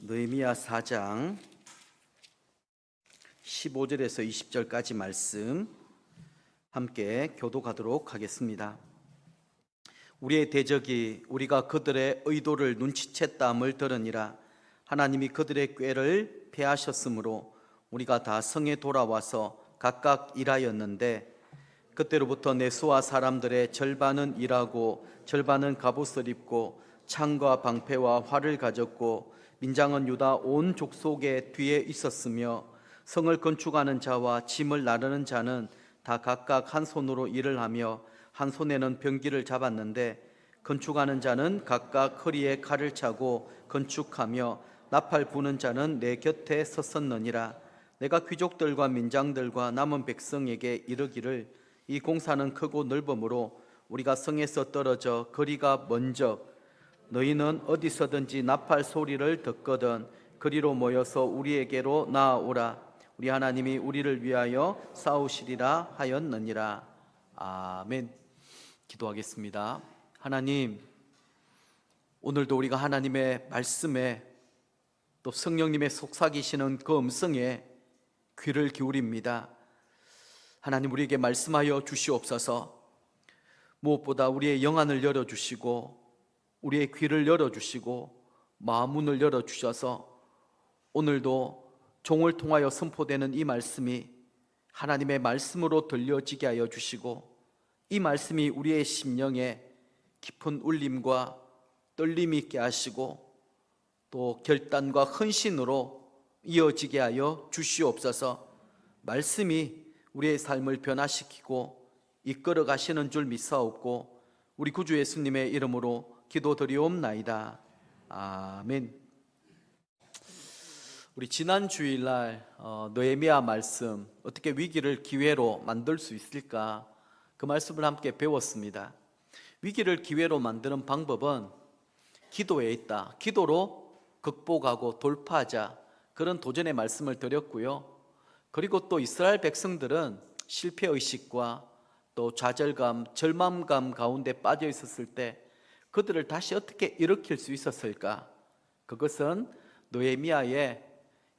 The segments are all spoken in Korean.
느헤미야 4장 15절에서 20절까지 말씀 함께 교독하도록 하겠습니다. 우리의 대적이 우리가 그들의 의도를 눈치챘다함을 들으니라. 하나님이 그들의 꾀를 패하셨으므로 우리가 다 성에 돌아와서 각각 일하였는데, 그때로부터 내수와 사람들의 절반은 일하고 절반은 갑옷을 입고 창과 방패와 활을 가졌고, 민장은 유다 온 족속의 뒤에 있었으며, 성을 건축하는 자와 짐을 나르는 자는 다 각각 한 손으로 일을 하며 한 손에는 병기를 잡았는데, 건축하는 자는 각각 허리에 칼을 차고 건축하며 나팔 부는 자는 내 곁에 섰었느니라. 내가 귀족들과 민장들과 남은 백성에게 이르기를, 이 공사는 크고 넓으므로 우리가 성에서 떨어져 거리가 먼저 너희는 어디서든지 나팔 소리를 듣거든 그리로 모여서 우리에게로 나아오라. 우리 하나님이 우리를 위하여 싸우시리라 하였느니라. 아멘. 기도하겠습니다. 하나님, 오늘도 우리가 하나님의 말씀에 또 성령님의 속삭이시는 그 음성에 귀를 기울입니다. 하나님, 우리에게 말씀하여 주시옵소서. 무엇보다 우리의 영안을 열어주시고 우리의 귀를 열어주시고 마음문을 열어주셔서 오늘도 종을 통하여 선포되는 이 말씀이 하나님의 말씀으로 들려지게 하여 주시고, 이 말씀이 우리의 심령에 깊은 울림과 떨림이 있게 하시고 또 결단과 헌신으로 이어지게 하여 주시옵소서. 말씀이 우리의 삶을 변화시키고 이끌어 가시는 줄 믿사옵고 우리 구주 예수님의 이름으로 기도드리옵나이다. 아멘. 우리 지난 주일날 느헤미야 말씀, 어떻게 위기를 기회로 만들 수 있을까, 그 말씀을 함께 배웠습니다. 위기를 기회로 만드는 방법은 기도에 있다. 기도로 극복하고 돌파하자, 그런 도전의 말씀을 드렸고요. 그리고 또 이스라엘 백성들은 실패의식과 또 좌절감, 절망감 가운데 빠져 있었을 때 그들을 다시 어떻게 일으킬 수 있었을까? 그것은 느헤미야의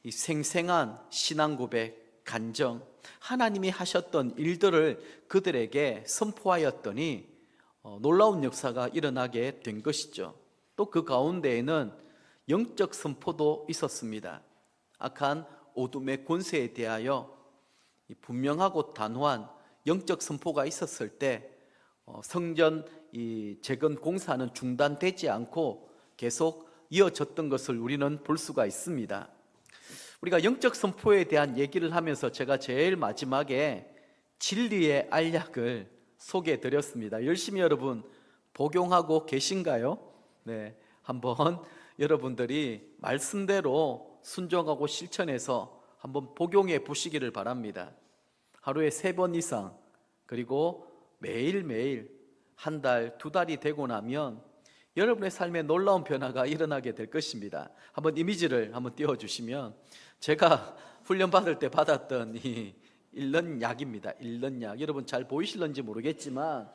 이 생생한 신앙 고백, 간정, 하나님이 하셨던 일들을 그들에게 선포하였더니 놀라운 역사가 일어나게 된 것이죠. 또 그 가운데에는 영적 선포도 있었습니다. 악한 어둠의 권세에 대하여 분명하고 단호한 영적 선포가 있었을 때 성전 재건 공사는 중단되지 않고 계속 이어졌던 것을 우리는 볼 수가 있습니다. 우리가 영적 선포에 대한 얘기를 하면서 제가 제일 마지막에 진리의 알약을 소개해 드렸습니다. 열심히 여러분 복용하고 계신가요? 네, 한번 여러분들이 말씀대로 순종하고 실천해서 한번 복용해 보시기를 바랍니다. 하루에 3번 이상, 그리고 매일매일 한 달, 2달이 되고 나면 여러분의 삶에 놀라운 변화가 일어나게 될 것입니다. 한번 이미지를 한번 띄워주시면, 제가 훈련 받을 때 받았던 이 일런 약입니다. 일런 약. 여러분 잘 보이실런지 모르겠지만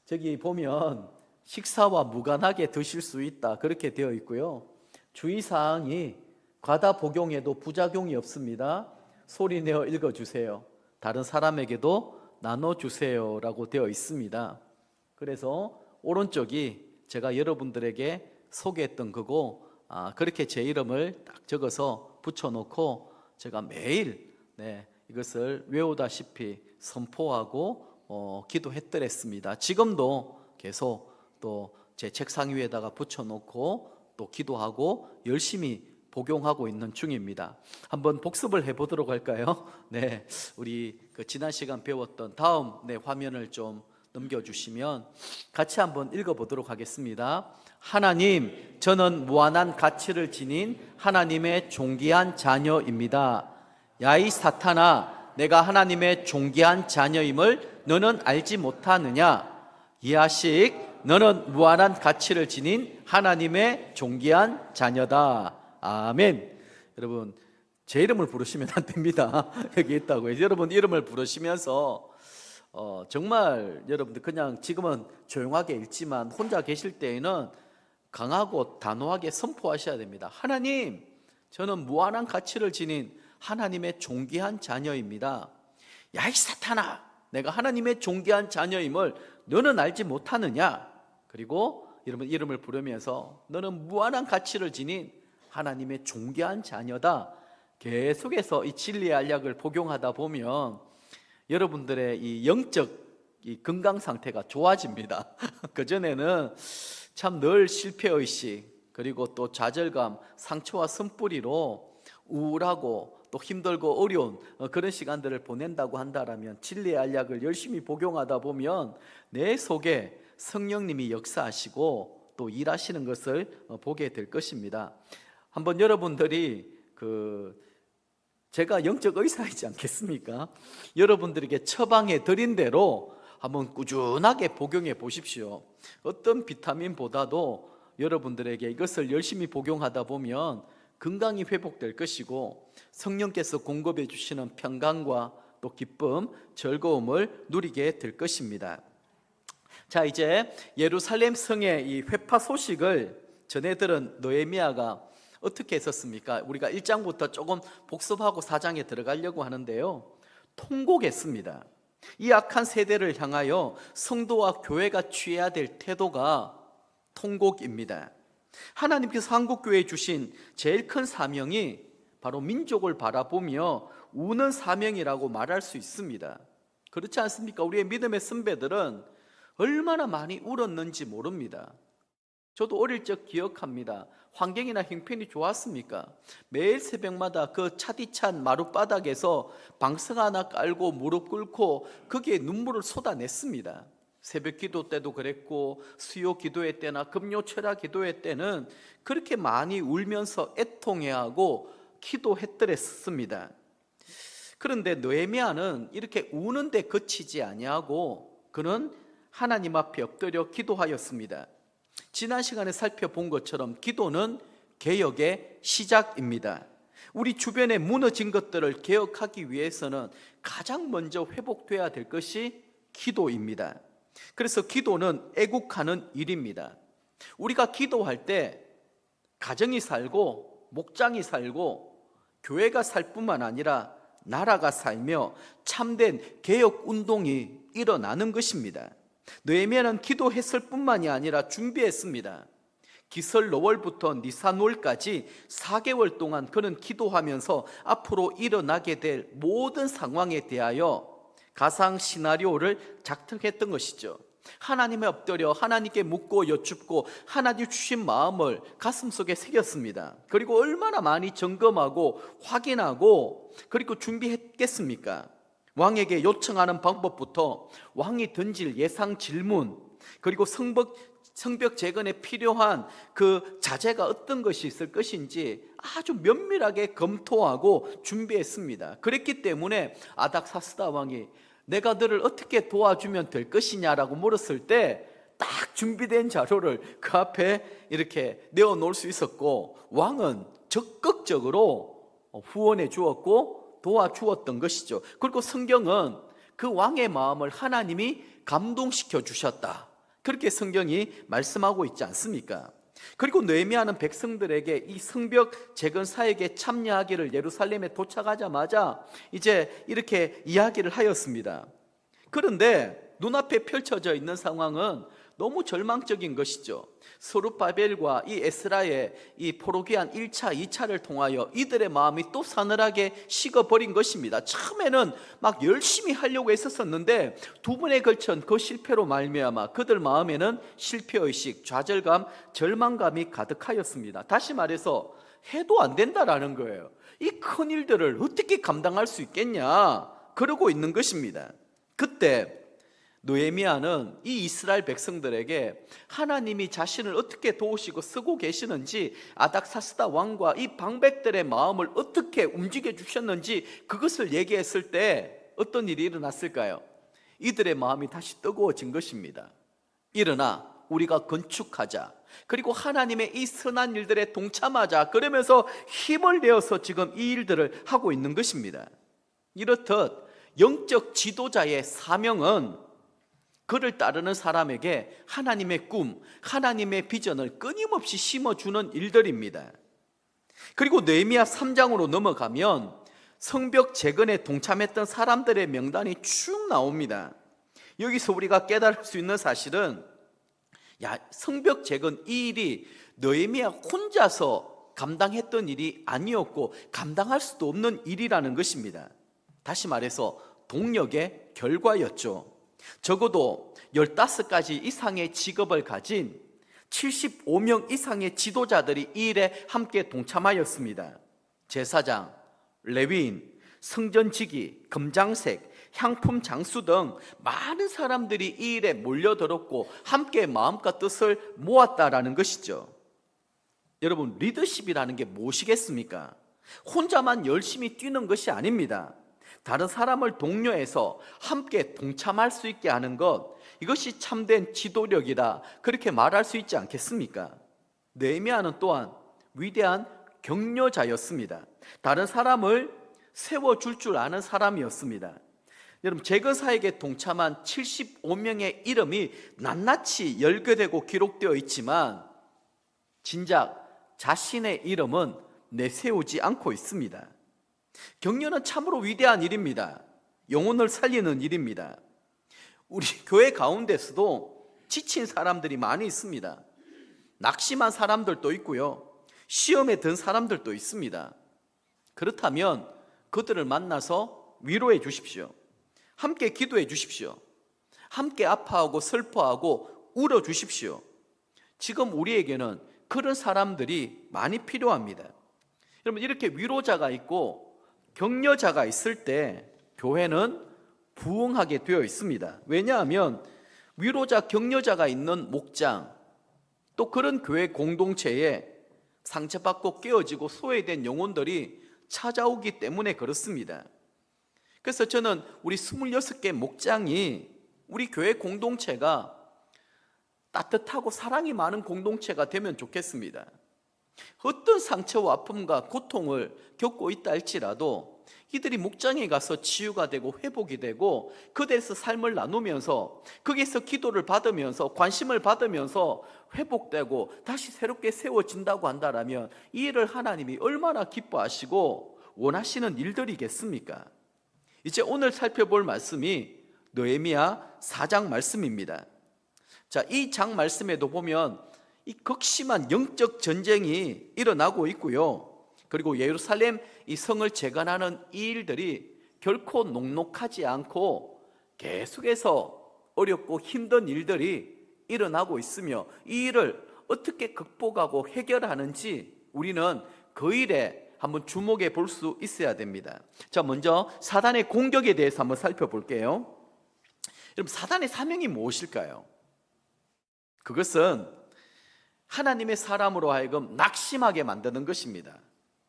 저기 보면 식사와 무관하게 드실 수 있다, 그렇게 되어 있고요. 주의사항이 과다 복용에도 부작용이 없습니다. 소리내어 읽어주세요. 다른 사람에게도 나눠주세요 라고 되어 있습니다. 그래서 오른쪽이 제가 여러분들에게 소개했던 거고, 그렇게 제 이름을 딱 적어서 붙여놓고 제가 매일 이것을 외우다시피 선포하고 기도했더랬습니다. 지금도 계속 또 제 책상 위에다가 붙여놓고 또 기도하고 열심히 복용하고 있는 중입니다. 한번 복습을 해보도록 할까요? 네, 우리 지난 시간 배웠던 다음 화면을 좀 넘겨주시면 같이 한번 읽어보도록 하겠습니다. 하나님, 저는 무한한 가치를 지닌 하나님의 존귀한 자녀입니다. 야, 이 사탄아, 내가 하나님의 존귀한 자녀임을 너는 알지 못하느냐? 이 자식, 너는 무한한 가치를 지닌 하나님의 존귀한 자녀다. 아멘. 여러분, 제 이름을 부르시면 안 됩니다. 여기 있다고요. 여러분 이름을 부르시면서 정말 여러분들 그냥 지금은 조용하게 읽지만 혼자 계실 때에는 강하고 단호하게 선포하셔야 됩니다. 하나님, 저는 무한한 가치를 지닌 하나님의 존귀한 자녀입니다. 야, 이 사탄아, 내가 하나님의 존귀한 자녀임을 너는 알지 못하느냐? 그리고 이름을 부르면서 너는 무한한 가치를 지닌 하나님의 존귀한 자녀다. 계속해서 이 진리의 알약을 복용하다 보면 여러분들의 이 영적 이 건강 상태가 좋아집니다. 그전에는 참 늘 실패의식, 그리고 또 좌절감, 상처와 쓴뿌리로 우울하고 또 힘들고 어려운 그런 시간들을 보낸다고 한다면, 진리의 알약을 열심히 복용하다 보면 내 속에 성령님이 역사하시고 또 일하시는 것을 보게 될 것입니다. 한번 여러분들이 제가 영적 의사이지 않겠습니까? 여러분들에게 처방해 드린 대로 한번 꾸준하게 복용해 보십시오. 어떤 비타민보다도 여러분들에게 이것을 열심히 복용하다 보면 건강이 회복될 것이고, 성령께서 공급해 주시는 평강과 또 기쁨, 즐거움을 누리게 될 것입니다. 자, 이제 예루살렘 성의 이 회파 소식을 전해 들은 느헤미야가 어떻게 했었습니까? 우리가 1장부터 조금 복습하고 4장에 들어가려고 하는데요, 통곡했습니다. 이 악한 세대를 향하여 성도와 교회가 취해야 될 태도가 통곡입니다. 하나님께서 한국교회에 주신 제일 큰 사명이 바로 민족을 바라보며 우는 사명이라고 말할 수 있습니다. 그렇지 않습니까? 우리의 믿음의 선배들은 얼마나 많이 울었는지 모릅니다. 저도 어릴 적 기억합니다. 환경이나 형편이 좋았습니까? 매일 새벽마다 그 차디찬 마룻바닥에서 방석 하나 깔고 무릎 꿇고 거기에 눈물을 쏟아냈습니다. 새벽 기도 때도 그랬고, 수요 기도회 때나 금요 철야 기도회 때는 그렇게 많이 울면서 애통해하고 기도했더랬습니다. 그런데 느헤미야는 이렇게 우는데 그치지 아니하고 그는 하나님 앞에 엎드려 기도하였습니다. 지난 시간에 살펴본 것처럼 기도는 개혁의 시작입니다. 우리 주변에 무너진 것들을 개혁하기 위해서는 가장 먼저 회복돼야 될 것이 기도입니다. 그래서 기도는 애국하는 일입니다. 우리가 기도할 때 가정이 살고 목장이 살고 교회가 살 뿐만 아니라 나라가 살며 참된 개혁 운동이 일어나는 것입니다. 느헤미야는 기도했을 뿐만이 아니라 준비했습니다. 기슬러월부터 니산월까지 4개월 동안 그는 기도하면서 앞으로 일어나게 될 모든 상황에 대하여 가상 시나리오를 작성했던 것이죠. 하나님에 엎드려 하나님께 묻고 여쭙고 하나님 주신 마음을 가슴속에 새겼습니다. 그리고 얼마나 많이 점검하고 확인하고 그리고 준비했겠습니까? 왕에게 요청하는 방법부터 왕이 던질 예상 질문, 그리고 성벽 재건에 필요한 그 자재가 어떤 것이 있을 것인지 아주 면밀하게 검토하고 준비했습니다. 그랬기 때문에 아닥사스다 왕이 내가 너를 어떻게 도와주면 될 것이냐라고 물었을 때 딱 준비된 자료를 그 앞에 이렇게 내어놓을 수 있었고, 왕은 적극적으로 후원해 주었고 도와주었던 것이죠. 그리고 성경은 그 왕의 마음을 하나님이 감동시켜 주셨다, 그렇게 성경이 말씀하고 있지 않습니까? 그리고 느헤미야는 백성들에게 이 성벽 재건 사역에 참여하기를 예루살렘에 도착하자마자 이제 이렇게 이야기를 하였습니다. 그런데 눈앞에 펼쳐져 있는 상황은 너무 절망적인 것이죠. 스룹바벨과 이 에스라의 이 포로기한 1차, 2차를 통하여 이들의 마음이 또 사늘하게 식어버린 것입니다. 처음에는 막 열심히 하려고 했었는데 두 번에 걸친 그 실패로 말미암아 그들 마음에는 실패의식, 좌절감, 절망감이 가득하였습니다. 다시 말해서 해도 안 된다라는 거예요. 이 큰 일들을 어떻게 감당할 수 있겠냐, 그러고 있는 것입니다. 그때 느헤미야는 이 이스라엘 백성들에게 하나님이 자신을 어떻게 도우시고 쓰고 계시는지, 아닥사스다 왕과 이 방백들의 마음을 어떻게 움직여 주셨는지 그것을 얘기했을 때 어떤 일이 일어났을까요? 이들의 마음이 다시 뜨거워진 것입니다. 일어나 우리가 건축하자, 그리고 하나님의 이 선한 일들에 동참하자, 그러면서 힘을 내어서 지금 이 일들을 하고 있는 것입니다. 이렇듯 영적 지도자의 사명은 그를 따르는 사람에게 하나님의 꿈, 하나님의 비전을 끊임없이 심어주는 일들입니다. 그리고 느헤미야 3장으로 넘어가면 성벽 재건에 동참했던 사람들의 명단이 쭉 나옵니다. 여기서 우리가 깨달을 수 있는 사실은 성벽 재건 이 일이 느헤미야 혼자서 감당했던 일이 아니었고 감당할 수도 없는 일이라는 것입니다. 다시 말해서 동력의 결과였죠. 적어도 15가지 이상의 직업을 가진 75명 이상의 지도자들이 이 일에 함께 동참하였습니다. 제사장, 레위인, 성전지기, 금장색, 향품 장수 등 많은 사람들이 이 일에 몰려들었고 함께 마음과 뜻을 모았다라는 것이죠. 여러분, 리더십이라는 게 무엇이겠습니까? 혼자만 열심히 뛰는 것이 아닙니다. 다른 사람을 독려해서 함께 동참할 수 있게 하는 것, 이것이 참된 지도력이다, 그렇게 말할 수 있지 않겠습니까? 느헤미야는 또한 위대한 격려자였습니다. 다른 사람을 세워줄 줄 아는 사람이었습니다. 여러분, 재건사역에 동참한 75명의 이름이 낱낱이 열거되고 기록되어 있지만 진작 자신의 이름은 내세우지 않고 있습니다. 격려는 참으로 위대한 일입니다. 영혼을 살리는 일입니다. 우리 교회 가운데서도 지친 사람들이 많이 있습니다. 낙심한 사람들도 있고요, 시험에 든 사람들도 있습니다. 그렇다면 그들을 만나서 위로해 주십시오. 함께 기도해 주십시오. 함께 아파하고 슬퍼하고 울어 주십시오. 지금 우리에게는 그런 사람들이 많이 필요합니다. 여러분, 이렇게 위로자가 있고 격려자가 있을 때 교회는 부흥하게 되어 있습니다. 왜냐하면 위로자, 격려자가 있는 목장, 또 그런 교회 공동체에 상처받고 깨어지고 소외된 영혼들이 찾아오기 때문에 그렇습니다. 그래서 저는 우리 26개 목장이, 우리 교회 공동체가 따뜻하고 사랑이 많은 공동체가 되면 좋겠습니다. 어떤 상처와 아픔과 고통을 겪고 있다 할지라도 이들이 목장에 가서 치유가 되고 회복이 되고 그대에서 삶을 나누면서 거기에서 기도를 받으면서 관심을 받으면서 회복되고 다시 새롭게 세워진다고 한다면 이 일을 하나님이 얼마나 기뻐하시고 원하시는 일들이겠습니까? 이제 오늘 살펴볼 말씀이 느헤미야 4장 말씀입니다. 자, 이 장 말씀에도 보면 이 극심한 영적 전쟁이 일어나고 있고요, 그리고 예루살렘 이 성을 재건하는 이 일들이 결코 녹록하지 않고 계속해서 어렵고 힘든 일들이 일어나고 있으며 이 일을 어떻게 극복하고 해결하는지 우리는 그 일에 한번 주목해 볼 수 있어야 됩니다. 자, 먼저 사단의 공격에 대해서 한번 살펴볼게요. 여러분, 사단의 사명이 무엇일까요? 그것은 하나님의 사람으로 하여금 낙심하게 만드는 것입니다.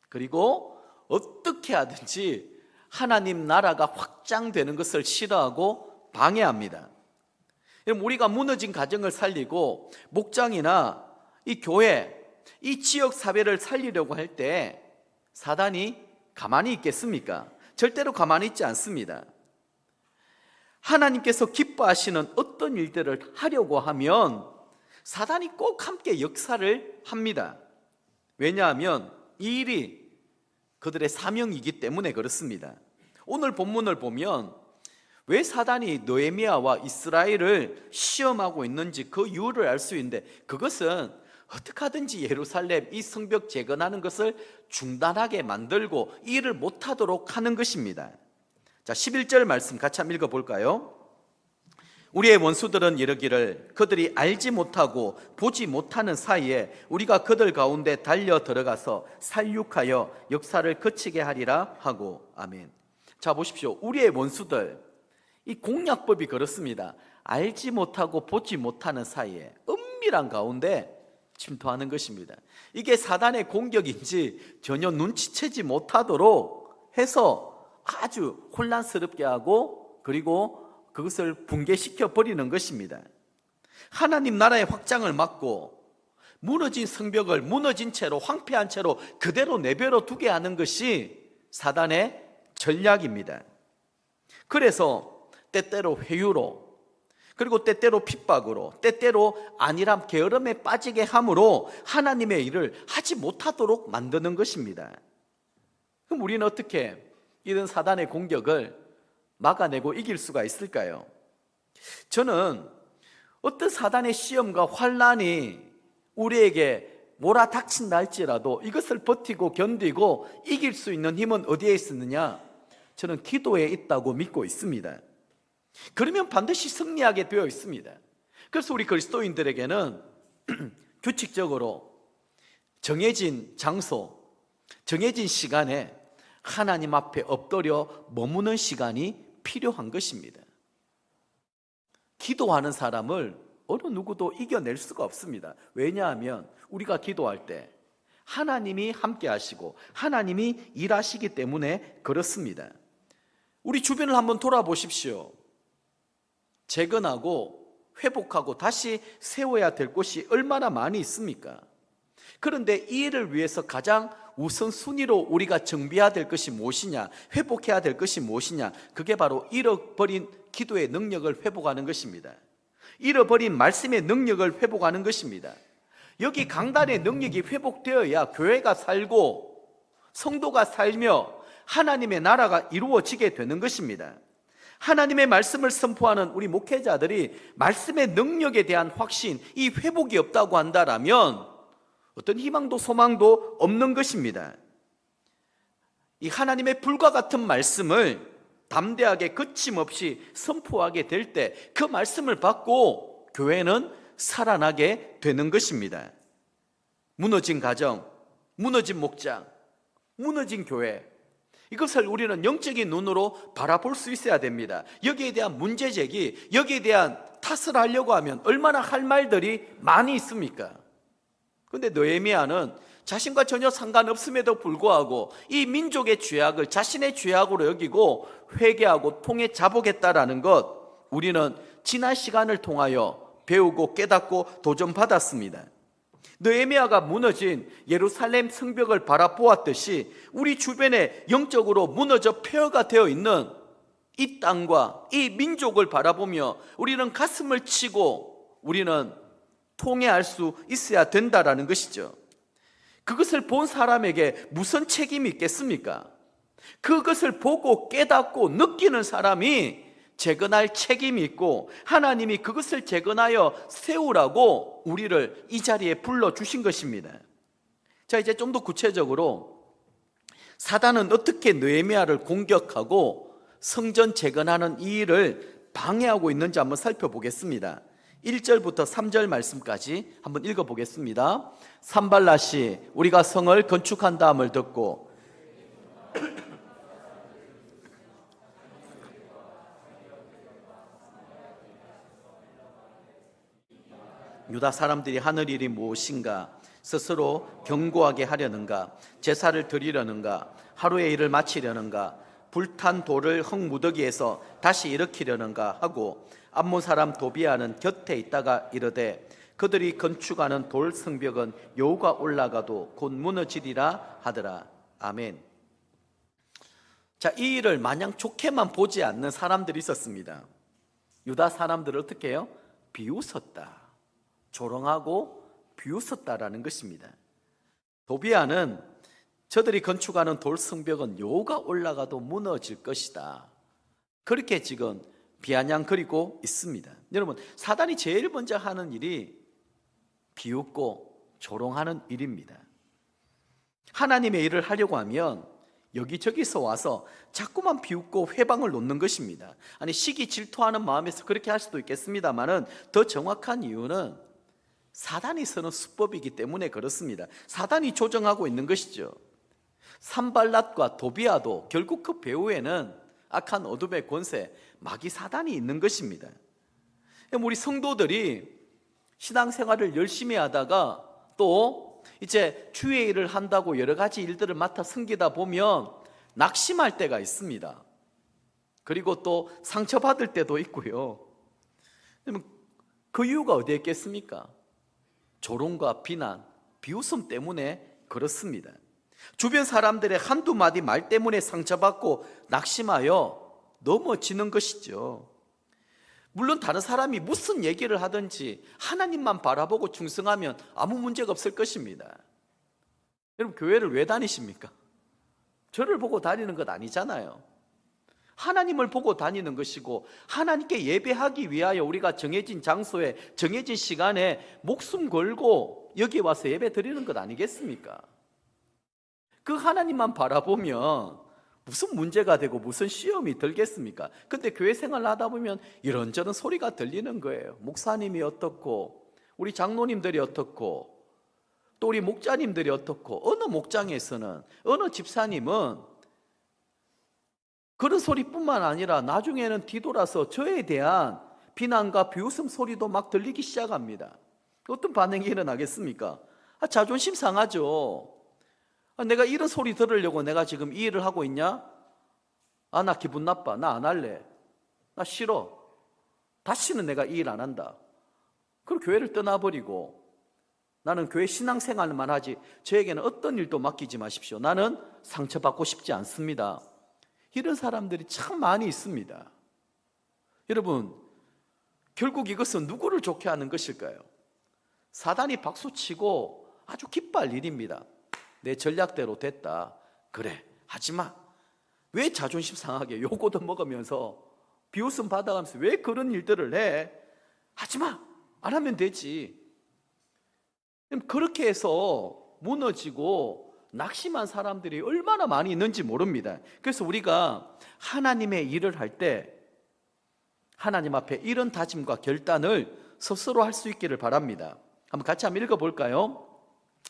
그리고 어떻게 하든지 하나님 나라가 확장되는 것을 싫어하고 방해합니다. 우리가 무너진 가정을 살리고 목장이나 이 교회, 이 지역 사회를 살리려고 할 때 사단이 가만히 있겠습니까? 절대로 가만히 있지 않습니다. 하나님께서 기뻐하시는 어떤 일들을 하려고 하면 사단이 꼭 함께 역사를 합니다. 왜냐하면 이 일이 그들의 사명이기 때문에 그렇습니다. 오늘 본문을 보면 왜 사단이 느헤미야와 이스라엘을 시험하고 있는지 그 이유를 알 수 있는데, 그것은 어떻게 하든지 예루살렘 이 성벽 재건하는 것을 중단하게 만들고 이 일을 못하도록 하는 것입니다. 자, 11절 말씀 같이 한번 읽어볼까요? 우리의 원수들은 이르기를 그들이 알지 못하고 보지 못하는 사이에 우리가 그들 가운데 달려 들어가서 살육하여 역사를 그치게 하리라 하고. 아멘. 자, 보십시오. 우리의 원수들, 이 공략법이 그렇습니다. 알지 못하고 보지 못하는 사이에 은밀한 가운데 침투하는 것입니다. 이게 사단의 공격인지 전혀 눈치채지 못하도록 해서 아주 혼란스럽게 하고 그리고 그것을 붕괴시켜 버리는 것입니다. 하나님 나라의 확장을 막고 무너진 성벽을 무너진 채로, 황폐한 채로 그대로 내버려 두게 하는 것이 사단의 전략입니다. 그래서 때때로 회유로, 그리고 때때로 핍박으로, 때때로 안일함, 게으름에 빠지게 함으로 하나님의 일을 하지 못하도록 만드는 것입니다. 그럼 우리는 어떻게 이런 사단의 공격을 막아내고 이길 수가 있을까요? 저는 어떤 사단의 시험과 환난이 우리에게 몰아닥친다 할지라도 이것을 버티고 견디고 이길 수 있는 힘은 어디에 있느냐? 저는 기도에 있다고 믿고 있습니다. 그러면 반드시 승리하게 되어 있습니다. 그래서 우리 그리스도인들에게는 규칙적으로 정해진 장소, 정해진 시간에 하나님 앞에 엎드려 머무는 시간이 필요한 것입니다. 기도하는 사람을 어느 누구도 이겨낼 수가 없습니다. 왜냐하면 우리가 기도할 때 하나님이 함께 하시고 하나님이 일하시기 때문에 그렇습니다. 우리 주변을 한번 돌아보십시오. 재건하고 회복하고 다시 세워야 될 곳이 얼마나 많이 있습니까? 그런데 이 일을 위해서 가장 우선순위로 우리가 정비해야 될 것이 무엇이냐, 회복해야 될 것이 무엇이냐, 그게 바로 잃어버린 기도의 능력을 회복하는 것입니다. 잃어버린 말씀의 능력을 회복하는 것입니다. 여기 강단의 능력이 회복되어야 교회가 살고 성도가 살며 하나님의 나라가 이루어지게 되는 것입니다. 하나님의 말씀을 선포하는 우리 목회자들이 말씀의 능력에 대한 확신, 이 회복이 없다고 한다면 어떤 희망도 소망도 없는 것입니다. 이 하나님의 불과 같은 말씀을 담대하게 거침없이 선포하게 될 때 그 말씀을 받고 교회는 살아나게 되는 것입니다. 무너진 가정, 무너진 목장, 무너진 교회, 이것을 우리는 영적인 눈으로 바라볼 수 있어야 됩니다. 여기에 대한 문제제기, 여기에 대한 탓을 하려고 하면 얼마나 할 말들이 많이 있습니까? 그런데 느헤미야는 자신과 전혀 상관없음에도 불구하고 이 민족의 죄악을 자신의 죄악으로 여기고 회개하고 통해 잡으겠다라는 것, 우리는 지난 시간을 통하여 배우고 깨닫고 도전받았습니다. 느헤미야가 무너진 예루살렘 성벽을 바라보았듯이 우리 주변에 영적으로 무너져 폐허가 되어 있는 이 땅과 이 민족을 바라보며 우리는 가슴을 치고 우리는 통회할 수 있어야 된다라는 것이죠. 그것을 본 사람에게 무슨 책임이 있겠습니까? 그것을 보고 깨닫고 느끼는 사람이 재건할 책임이 있고 하나님이 그것을 재건하여 세우라고 우리를 이 자리에 불러주신 것입니다. 자, 이제 좀 더 구체적으로 사단은 어떻게 느헤미야를 공격하고 성전 재건하는 이 일을 방해하고 있는지 한번 살펴보겠습니다. 1절부터 3절 말씀까지 한번 읽어보겠습니다. 산발랏이 우리가 성을 건축한다함을 듣고 유다 사람들이 하는 일이 무엇인가? 스스로 견고하게 하려는가? 제사를 드리려는가? 하루의 일을 마치려는가? 불탄 돌을 흙무더기에서 다시 일으키려는가 하고 암몬 사람 도비아는 곁에 있다가 이르되 그들이 건축하는 돌 성벽은 여호가 올라가도 곧 무너지리라 하더라. 아멘. 자, 이 일을 마냥 좋게만 보지 않는 사람들이 있었습니다. 유다 사람들을 어떻게 해요? 비웃었다. 조롱하고 비웃었다라는 것입니다. 도비아는 저들이 건축하는 돌 성벽은 여호가 올라가도 무너질 것이다. 그렇게 지금 비아냥거리고 있습니다. 여러분, 사단이 제일 먼저 하는 일이 비웃고 조롱하는 일입니다. 하나님의 일을 하려고 하면 여기저기서 와서 자꾸만 비웃고 회방을 놓는 것입니다. 아니, 시기 질투하는 마음에서 그렇게 할 수도 있겠습니다만은 더 정확한 이유는 사단이 쓰는 수법이기 때문에 그렇습니다. 사단이 조정하고 있는 것이죠. 산발랏과 도비아도 결국 그 배후에는 악한 어둠의 권세, 마귀 사단이 있는 것입니다. 우리 성도들이 신앙생활을 열심히 하다가 또 이제 주의 일을 한다고 여러 가지 일들을 맡아 섬기다 보면 낙심할 때가 있습니다. 그리고 또 상처받을 때도 있고요. 그 이유가 어디에 있겠습니까? 조롱과 비난, 비웃음 때문에 그렇습니다. 주변 사람들의 한두 마디 말 때문에 상처받고 낙심하여 넘어지는 것이죠. 물론 다른 사람이 무슨 얘기를 하든지 하나님만 바라보고 충성하면 아무 문제가 없을 것입니다. 여러분, 교회를 왜 다니십니까? 저를 보고 다니는 것 아니잖아요. 하나님을 보고 다니는 것이고, 하나님께 예배하기 위하여 우리가 정해진 장소에 정해진 시간에 목숨 걸고 여기 와서 예배 드리는 것 아니겠습니까? 그 하나님만 바라보면 무슨 문제가 되고 무슨 시험이 들겠습니까? 근데 교회 생활을 하다 보면 이런저런 소리가 들리는 거예요. 목사님이 어떻고, 우리 장로님들이 어떻고, 또 우리 목자님들이 어떻고, 어느 목장에서는, 어느 집사님은 그런 소리뿐만 아니라 나중에는 뒤돌아서 저에 대한 비난과 비웃음 소리도 막 들리기 시작합니다. 어떤 반응이 일어나겠습니까? 자존심 상하죠. 내가 이런 소리 들으려고 내가 지금 이 일을 하고 있냐? 나 기분 나빠. 나 안 할래. 나 싫어. 다시는 내가 이 일 안 한다. 그럼 교회를 떠나버리고, 나는 교회 신앙생활만 하지 저에게는 어떤 일도 맡기지 마십시오. 나는 상처받고 싶지 않습니다. 이런 사람들이 참 많이 있습니다. 여러분, 결국 이것은 누구를 좋게 하는 것일까요? 사단이 박수치고 아주 기뻐할 일입니다. 내 전략대로 됐다. 그래, 하지마. 왜 자존심 상하게 요거도 먹으면서 비웃음 받아가면서 왜 그런 일들을 해? 하지마. 안 하면 되지. 그렇게 해서 무너지고 낙심한 사람들이 얼마나 많이 있는지 모릅니다. 그래서 우리가 하나님의 일을 할 때 하나님 앞에 이런 다짐과 결단을 스스로 할 수 있기를 바랍니다. 같이 한번 읽어볼까요?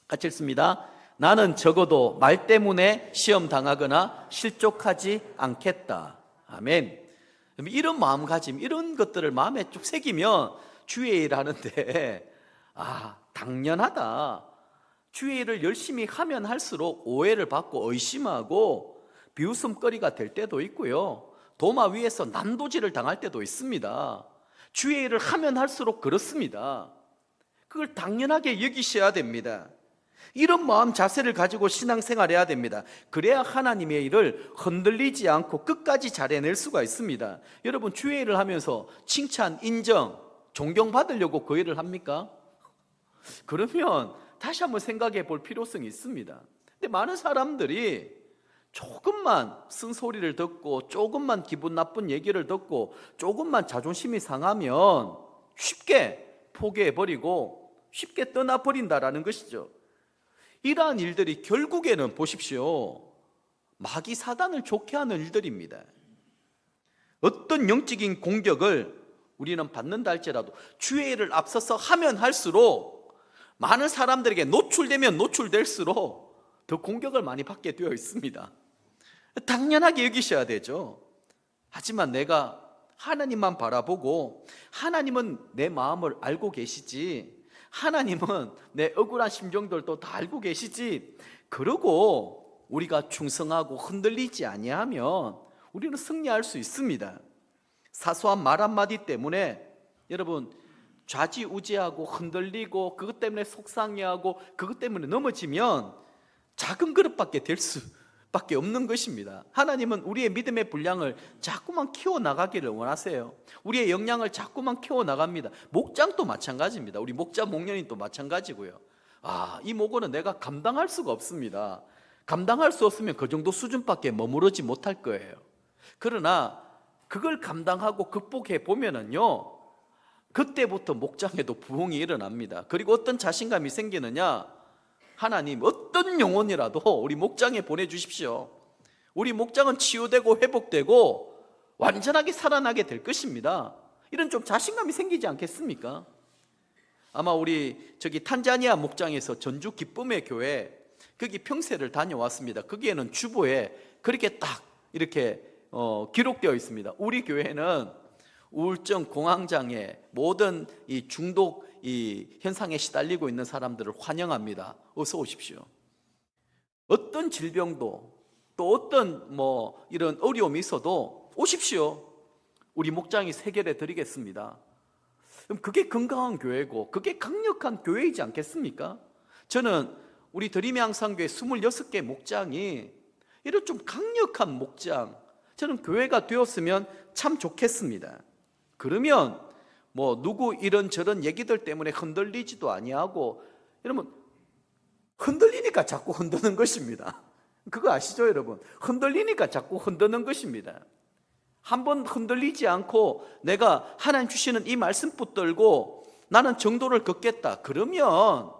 같이 읽습니다. 나는 적어도 말 때문에 시험 당하거나 실족하지 않겠다. 아멘. 이런 마음가짐, 이런 것들을 마음에 쭉 새기면 주의 일을 하는데 당연하다. 주의 일을 열심히 하면 할수록 오해를 받고 의심하고 비웃음거리가 될 때도 있고요, 도마 위에서 난도질을 당할 때도 있습니다. 주의 일을 하면 할수록 그렇습니다. 그걸 당연하게 여기셔야 됩니다. 이런 마음 자세를 가지고 신앙생활해야 됩니다. 그래야 하나님의 일을 흔들리지 않고 끝까지 잘 해낼 수가 있습니다. 여러분, 주의 일을 하면서 칭찬, 인정, 존경받으려고 그 일을 합니까? 그러면 다시 한번 생각해 볼 필요성이 있습니다. 근데 많은 사람들이 조금만 쓴소리를 듣고, 조금만 기분 나쁜 얘기를 듣고, 조금만 자존심이 상하면 쉽게 포기해버리고 쉽게 떠나버린다라는 것이죠. 이러한 일들이 결국에는 보십시오, 마귀 사단을 좋게 하는 일들입니다. 어떤 영적인 공격을 우리는 받는다 할지라도 주의 일을 앞서서 하면 할수록, 많은 사람들에게 노출되면 노출될수록 더 공격을 많이 받게 되어 있습니다. 당연하게 여기셔야 되죠. 하지만 내가 하나님만 바라보고, 하나님은 내 마음을 알고 계시지, 하나님은 내 억울한 심정들도 다 알고 계시지, 그러고 우리가 충성하고 흔들리지 아니하면 우리는 승리할 수 있습니다. 사소한 말 한마디 때문에 여러분 좌지우지하고 흔들리고, 그것 때문에 속상해하고, 그것 때문에 넘어지면 작은 그릇밖에 될 수밖에 없는 것입니다. 하나님은 우리의 믿음의 분량을 자꾸만 키워나가기를 원하세요. 우리의 역량을 자꾸만 키워나갑니다. 목장도 마찬가지입니다. 우리 목자 목련이 또 마찬가지고요. 이 목원은 내가 감당할 수가 없습니다. 감당할 수 없으면 그 정도 수준밖에 머무르지 못할 거예요. 그러나 그걸 감당하고 극복해 보면은요, 그때부터 목장에도 부흥이 일어납니다. 그리고 어떤 자신감이 생기느냐, 하나님 어떤 영혼이라도 우리 목장에 보내주십시오. 우리 목장은 치유되고 회복되고 완전하게 살아나게 될 것입니다. 이런 좀 자신감이 생기지 않겠습니까? 아마 우리 탄자니아 목장에서 전주 기쁨의 교회, 거기 평세를 다녀왔습니다. 거기에는 주보에 그렇게 딱 이렇게 기록되어 있습니다. 우리 교회는 우울증, 공황장애, 모든 이 중독 현상에 시달리고 있는 사람들을 환영합니다. 어서 오십시오. 어떤 질병도, 또 어떤 이런 어려움이 있어도 오십시오. 우리 목장이 해결해 드리겠습니다. 그럼 그게 건강한 교회고, 그게 강력한 교회이지 않겠습니까? 저는 우리 드림의 항상교회 26개 목장이 이런 좀 강력한 목장, 저는 교회가 되었으면 참 좋겠습니다. 그러면 뭐 누구 이런저런 얘기들 때문에 흔들리지도 아니하고, 여러분 흔들리니까 자꾸 흔드는 것입니다. 그거 아시죠, 여러분? 흔들리니까 자꾸 흔드는 것입니다. 한번 흔들리지 않고 내가 하나님 주시는 이 말씀 붙들고 나는 정도를 걷겠다, 그러면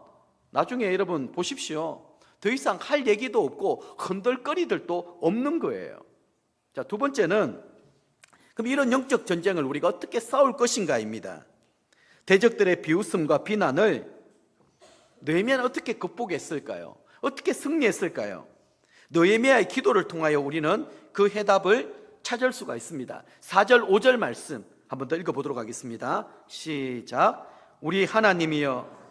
나중에 여러분 보십시오, 더 이상 할 얘기도 없고 흔들거리들도 없는 거예요. 자, 두 번째는, 그럼 이런 영적 전쟁을 우리가 어떻게 싸울 것인가입니다. 대적들의 비웃음과 비난을 느헤미야는 어떻게 극복했을까요? 어떻게 승리했을까요? 느헤미야의 기도를 통하여 우리는 그 해답을 찾을 수가 있습니다. 4절 5절 말씀 한번 더 읽어보도록 하겠습니다. 시작. 우리 하나님이여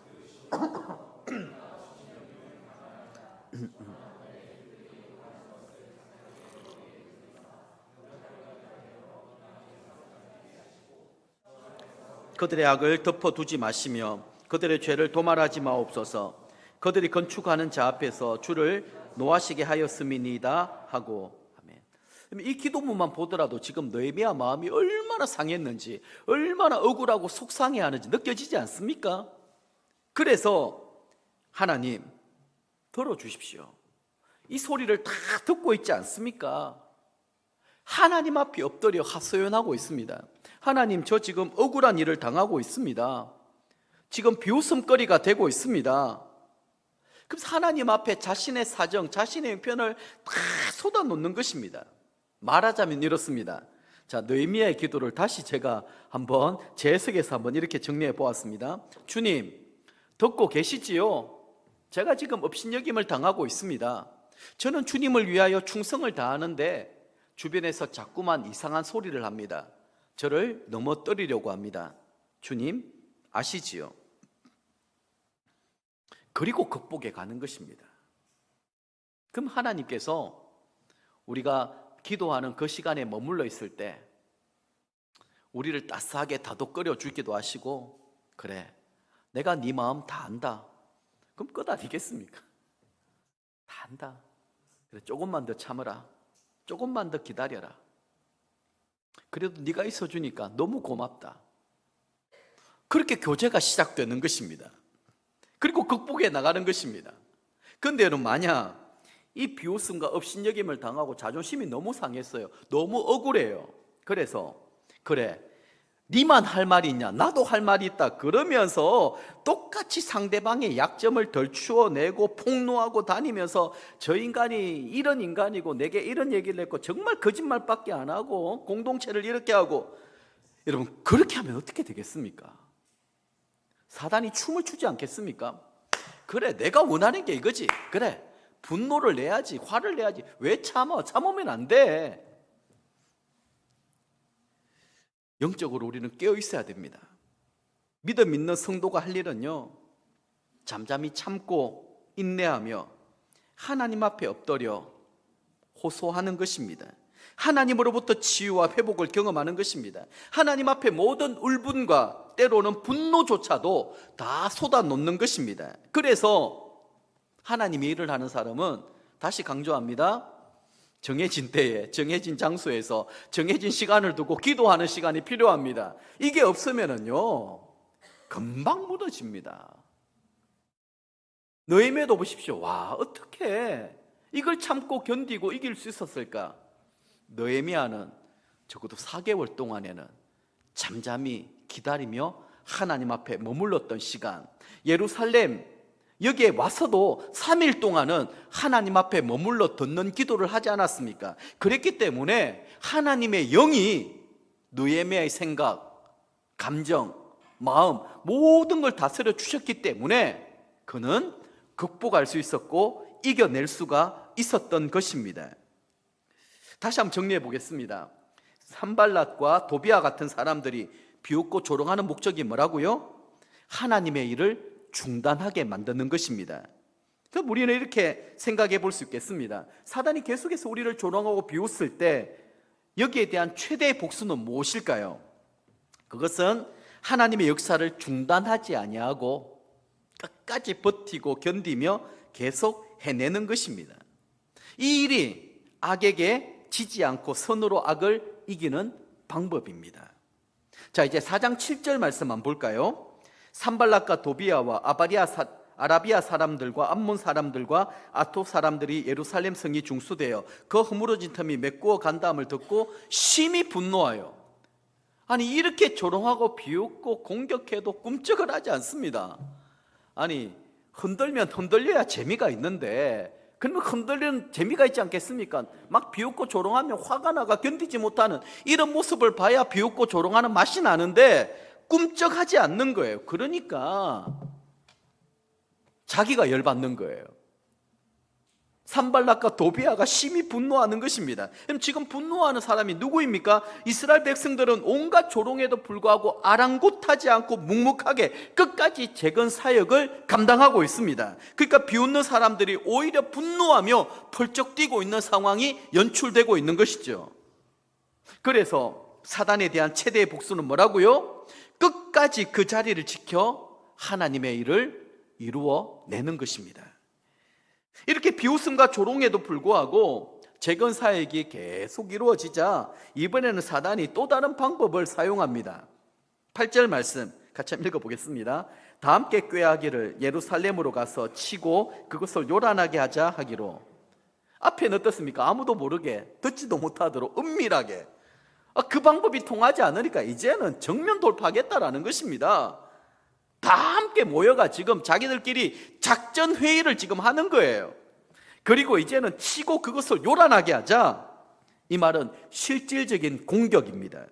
그들의 악을 덮어두지 마시며 그들의 죄를 도말하지 마옵소서. 그들이 건축하는 자 앞에서 주를 노하시게 하였음이니이다 하고. 아멘. 이 기도문만 보더라도 지금 느헤미야 마음이 얼마나 상했는지, 얼마나 억울하고 속상해하는지 느껴지지 않습니까? 그래서 하나님 들어주십시오. 이 소리를 다 듣고 있지 않습니까? 하나님 앞에 엎드려 하소연하고 있습니다. 하나님, 저 지금 억울한 일을 당하고 있습니다. 지금 비웃음거리가 되고 있습니다. 그래서 하나님 앞에 자신의 사정, 자신의 형편을 다 쏟아놓는 것입니다. 말하자면 이렇습니다. 자, 느헤미야의 기도를 다시 제가 한번 제 해석에서 한번 이렇게 정리해 보았습니다. 주님, 듣고 계시지요? 제가 지금 업신여김을 당하고 있습니다. 저는 주님을 위하여 충성을 다하는데 주변에서 자꾸만 이상한 소리를 합니다. 저를 넘어뜨리려고 합니다. 주님 아시지요? 그리고 극복해 가는 것입니다. 그럼 하나님께서 우리가 기도하는 그 시간에 머물러 있을 때 우리를 따스하게 다독거려 주기도 하시고, 그래, 내가 네 마음 다 안다. 그럼 끝 아니겠습니까? 다 안다. 그래, 조금만 더 참으라. 조금만 더 기다려라. 그래도 네가 있어주니까 너무 고맙다. 그렇게 교제가 시작되는 것입니다. 그리고 극복해 나가는 것입니다. 그런데 여러분, 만약 이 비웃음과 업신여김을 당하고 자존심이 너무 상했어요. 너무 억울해요. 그래서 그래, 니만 할 말이 있냐? 나도 할 말이 있다. 그러면서 똑같이 상대방의 약점을 덜추어내고 폭로하고 다니면서 저 인간이 이런 인간이고 내게 이런 얘기를 했고 정말 거짓말밖에 안 하고 공동체를 이렇게 하고, 여러분 그렇게 하면 어떻게 되겠습니까? 사단이 춤을 추지 않겠습니까? 그래, 내가 원하는 게 이거지. 그래, 분노를 내야지, 화를 내야지. 왜 참아? 참으면 안 돼. 영적으로 우리는 깨어 있어야 됩니다. 믿음 있는 성도가 할 일은요, 잠잠히 참고 인내하며 하나님 앞에 엎드려 호소하는 것입니다. 하나님으로부터 치유와 회복을 경험하는 것입니다. 하나님 앞에 모든 울분과 때로는 분노조차도 다 쏟아놓는 것입니다. 그래서 하나님의 일을 하는 사람은, 다시 강조합니다, 정해진 때에 정해진 장소에서 정해진 시간을 두고 기도하는 시간이 필요합니다. 이게 없으면은요 금방 무너집니다. 느헤미야도 보십시오. 와, 어떻게 이걸 참고 견디고 이길 수 있었을까? 느헤미야는 적어도 4개월 동안에는 잠잠히 기다리며 하나님 앞에 머물렀던 시간, 예루살렘 여기에 와서도 3일 동안은 하나님 앞에 머물러 듣는 기도를 하지 않았습니까? 그랬기 때문에 하나님의 영이 느헤미야의 생각, 감정, 마음 모든 걸 다스려 주셨기 때문에 그는 극복할 수 있었고 이겨낼 수가 있었던 것입니다. 다시 한번 정리해 보겠습니다. 산발랏과 도비아 같은 사람들이 비웃고 조롱하는 목적이 뭐라고요? 하나님의 일을 중단하게 만드는 것입니다. 그럼 우리는 이렇게 생각해 볼 수 있겠습니다. 사단이 계속해서 우리를 조롱하고 비웃을 때 여기에 대한 최대의 복수는 무엇일까요? 그것은 하나님의 역사를 중단하지 아니하고 끝까지 버티고 견디며 계속 해내는 것입니다. 이 일이 악에게 지지 않고 선으로 악을 이기는 방법입니다. 자, 이제 4장 7절 말씀 한번 볼까요? 산발락과 도비아와 아라비아 사람들과 암몬 사람들과 아토 사람들이 예루살렘 성이 중수되어 그 허물어진 틈이 메꾸어 간다함을 듣고 심히 분노하여. 아니, 이렇게 조롱하고 비웃고 공격해도 꿈쩍을 하지 않습니다. 아니, 흔들면 흔들려야 재미가 있는데, 그러면 흔들리는 재미가 있지 않겠습니까? 막 비웃고 조롱하면 화가 나가 견디지 못하는 이런 모습을 봐야 비웃고 조롱하는 맛이 나는데 꿈쩍하지 않는 거예요. 그러니까 자기가 열받는 거예요. 산발락과 도비아가 심히 분노하는 것입니다. 그럼 지금 분노하는 사람이 누구입니까? 이스라엘 백성들은 온갖 조롱에도 불구하고 아랑곳하지 않고 묵묵하게 끝까지 재건 사역을 감당하고 있습니다. 그러니까 비웃는 사람들이 오히려 분노하며 펄쩍 뛰고 있는 상황이 연출되고 있는 것이죠. 그래서 사단에 대한 최대의 복수는 뭐라고요? 끝까지 그 자리를 지켜 하나님의 일을 이루어내는 것입니다. 이렇게 비웃음과 조롱에도 불구하고 재건 사역이 계속 이루어지자 이번에는 사단이 또 다른 방법을 사용합니다. 8절 말씀 같이 한번 읽어보겠습니다. 다 함께 꾀하기를 예루살렘으로 가서 치고 그것을 요란하게 하자 하기로. 앞에는 어떻습니까? 아무도 모르게 듣지도 못하도록 은밀하게. 그 방법이 통하지 않으니까 이제는 정면 돌파하겠다라는 것입니다. 다 함께 모여가 지금 자기들끼리 작전 회의를 지금 하는 거예요. 그리고 이제는 치고 그것을 요란하게 하자. 이 말은 실질적인 공격입니다.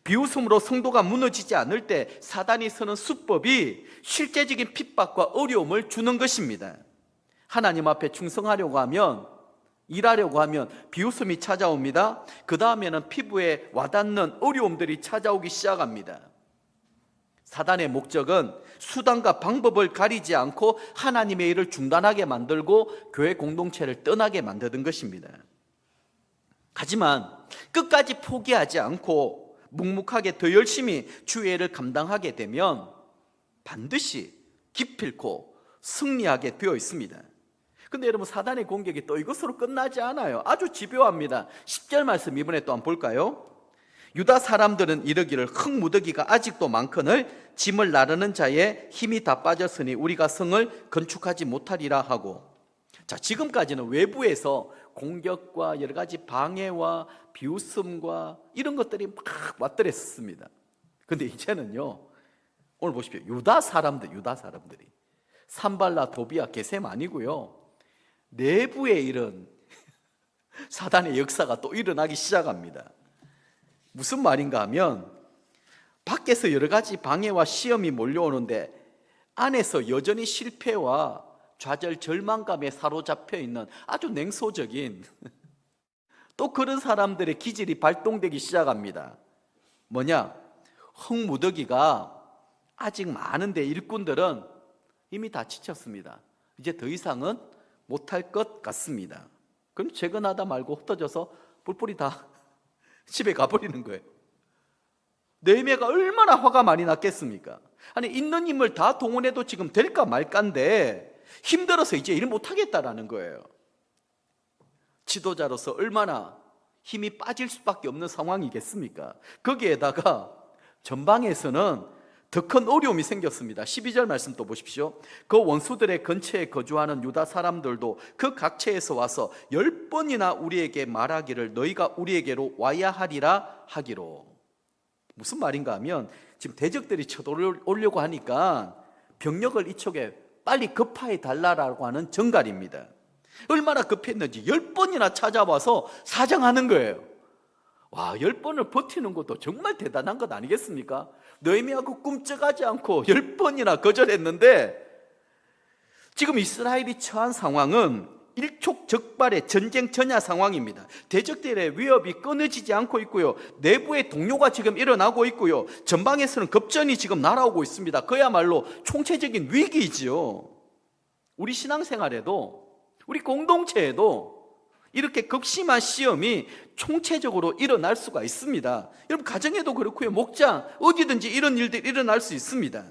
비웃음으로 성도가 무너지지 않을 때 사단이 쓰는 수법이 실제적인 핍박과 어려움을 주는 것입니다. 하나님 앞에 충성하려고 하면, 일하려고 하면 비웃음이 찾아옵니다. 그 다음에는 피부에 와닿는 어려움들이 찾아오기 시작합니다. 사단의 목적은 수단과 방법을 가리지 않고 하나님의 일을 중단하게 만들고 교회 공동체를 떠나게 만드는 것입니다. 하지만 끝까지 포기하지 않고 묵묵하게 더 열심히 주의 일을 감당하게 되면 반드시 기필코 승리하게 되어 있습니다. 근데 여러분, 사단의 공격이 또 이것으로 끝나지 않아요. 아주 집요합니다. 10절 말씀 이번에 또 한번 볼까요? 유다 사람들은 이르기를 흙무더기가 아직도 많거늘 짐을 나르는 자의 힘이 다 빠졌으니 우리가 성을 건축하지 못하리라 하고. 자, 지금까지는 외부에서 공격과 여러 가지 방해와 비웃음과 이런 것들이 막 왔더랬습니다. 근데 이제는요, 오늘 보십시오. 유다 사람들이 산발라 도비아 게셈 아니고요, 내부에 이런 사단의 역사가 또 일어나기 시작합니다. 무슨 말인가 하면, 밖에서 여러 가지 방해와 시험이 몰려오는데 안에서 여전히 실패와 좌절, 절망감에 사로잡혀 있는 아주 냉소적인 또 그런 사람들의 기질이 발동되기 시작합니다. 뭐냐? 흙무더기가 아직 많은데 일꾼들은 이미 다 지쳤습니다. 이제 더 이상은 못할 것 같습니다. 그럼 재건하다 말고 흩어져서 뿔뿔이 다 집에 가버리는 거예요. 느헤미야가 얼마나 화가 많이 났겠습니까? 아니, 있는 힘을 다 동원해도 지금 될까 말까인데 힘들어서 이제 일 못하겠다라는 거예요. 지도자로서 얼마나 힘이 빠질 수밖에 없는 상황이겠습니까? 거기에다가 전방에서는 더 큰 어려움이 생겼습니다. 12절 말씀 또 보십시오. 그 원수들의 근처에 거주하는 유다 사람들도 그 각처에서 와서 10번이나 우리에게 말하기를 너희가 우리에게로 와야 하리라 하기로. 무슨 말인가 하면, 지금 대적들이 쳐들어오려고 하니까 병력을 이쪽에 빨리 급파해 달라고 하는 전갈입니다. 얼마나 급했는지 10번이나 찾아와서 사정하는 거예요. 와, 10번을 버티는 것도 정말 대단한 것 아니겠습니까? 느헤미야가 꿈쩍하지 않고 10번이나 거절했는데, 지금 이스라엘이 처한 상황은 일촉즉발의 전쟁 전야 상황입니다. 대적들의 위협이 끊어지지 않고 있고요, 내부의 동요가 지금 일어나고 있고요, 전방에서는 급전이 지금 날아오고 있습니다. 그야말로 총체적인 위기이지요. 우리 신앙생활에도, 우리 공동체에도 이렇게 극심한 시험이 총체적으로 일어날 수가 있습니다. 여러분, 가정에도 그렇고요, 목장, 어디든지 이런 일들이 일어날 수 있습니다.